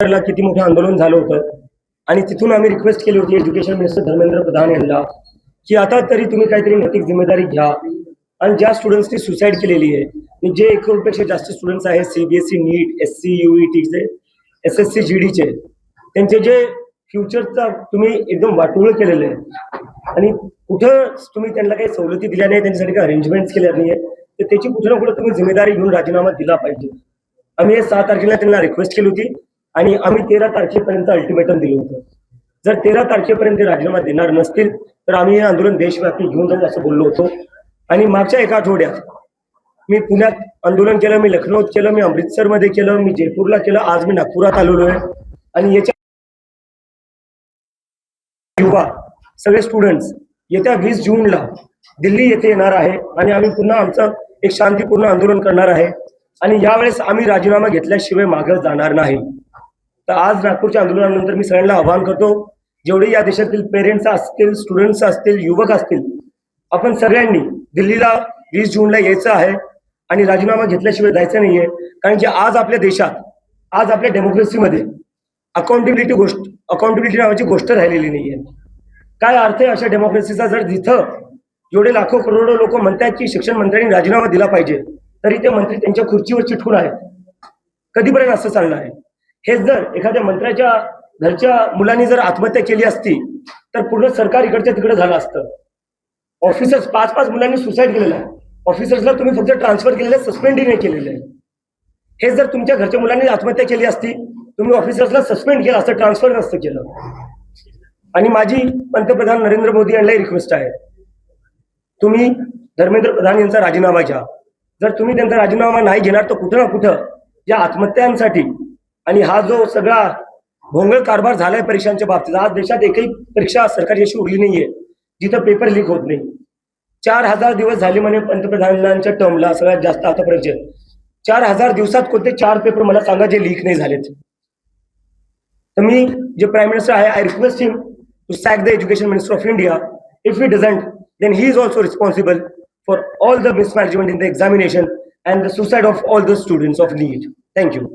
ला किती मोठं आंदोलन झालं होतं आणि तिथून आम्ही रिक्वेस्ट केली होती एज्युकेशन मिनिस्टर धर्मेंद्र प्रधान यांना की आता तरी तुम्ही काहीतरी नैतिक जिम्मेदारी घ्या आणि ज्या स्टुडंट्सनी सुसाईड केलेली आहे जे 1 करोडपेक्षा जास्त स्टुडंट्स आहेत सीबीएसई नीट एससी यूईटीचे एसएससी जीडीचे त्यांचे जे फ्युचरचा तुम्ही एकदम वाटोळ केलेलं आहे आणि कुठं तुम्ही त्यांना काही सवलती दिल्या नाही त्यांच्यासाठी काही अरेंजमेंट्स केल्या नाही तर त्याची कुठं ना कुठं तुम्ही जिम्मेदारी घेऊन राजीनामा दिला पाहिजे. आम्ही 6 तारखेला त्यांना रिक्वेस्ट केली होती आणि आम्ही 13 तारखेपर्यंत अल्टिमेटम दिलं होतं. जर 13 तारखेपर्यंत राजीनामा देणार नसतील तर आम्ही हे आंदोलन देशव्यापी घेऊन जाऊ असं बोललो होतो. आणि मागच्या 1 आठवड्यात मी पुण्यात आंदोलन केलं, मी लखनौत केलं, मी अमृतसरमध्ये केलं, मी जयपूरला केलं, आज मी नागपुरात आलेलो आहे. आणि याच्या युवा सगळे स्टुडंट्स येत्या 20 जूनला दिल्ली येथे येणार आहे आणि आम्ही पुन्हा आमचं एक शांतीपूर्ण आंदोलन करणार आहे आणि यावेळेस आम्ही राजीनामा घेतल्याशिवाय मागे जाणार नाही. तर आज नागपूरच्या आंदोलनानंतर मी सगळ्यांना आवाहन करतो, जेवढे या देशातील पेरेंट्स असतील, स्टुडंट्स असतील, युवक असतील, आपण सगळ्यांनी दिल्लीला 20 जूनला यायचं आहे आणि राजीनामा घेतल्याशिवाय जायचं नाहीये. कारण की आज आपल्या देशात, आज आपल्या डेमोक्रेसीमध्ये अकाउंटेबिलिटी नावाची गोष्ट राहिलेली नाहीये. काय अर्थ आहे अशा डेमोक्रेसीचा जर जिथं एवढे लाखो करोडो लोक म्हणतात की शिक्षण मंत्र्यांनी राजीनामा दिला पाहिजे तरी ते मंत्री त्यांच्या खुर्चीवर चिटकून आहेत. कधीपर्यंत असं चालणार आहे? हेच जर एखाद्या मंत्र्याच्या घरच्या मुलांनी जर आत्महत्या केली असती तर पूर्ण सरकार इकडच्या तिकडे झालं असतं. ऑफिसर्स 5-5 मुलांनी सुसाईड केलेलं आहे. ऑफिसर्सला तुम्ही फक्त ट्रान्सफर केलेलं आहे, सस्पेंडही नाही केलेलं आहे. हे जर तुमच्या घरच्या मुलांनी आत्महत्या केली असती तुम्ही ऑफिसर्सला सस्पेंड केलं असतं, ट्रान्सफर नसतं केलं. आणि माझी पंतप्रधान नरेंद्र मोदी यांनाही रिक्वेस्ट आहे, तुम्ही धर्मेंद्र प्रधान यांचा राजीनामा घ्या. जर तुम्ही त्यांचा राजीनामा नाही घेणार तर कुठं ना कुठं या आत्महत्यांसाठी आणि हा जो सगळा भोंगळ कारभार झालाय परीक्षांच्या बाबतीत, आज देशात एकही परीक्षा सरकारी अशी उरली नाहीये जिथं पेपर लीक होत नाही. 4000 दिवस झाले म्हणे पंतप्रधानांच्या टर्मला, सगळ्यात जास्त आतापर्यंत 4000 दिवसात कोणते 4 पेपर मला सांगा जे लीक नाही झालेत. तर मी जे प्राईम मिनिस्टर आहे, I request him to sack the education minister of India. If he doesn't then he is also responsible for all the mismanagement in the examination and the suicide of all the students of NEET. Thank you.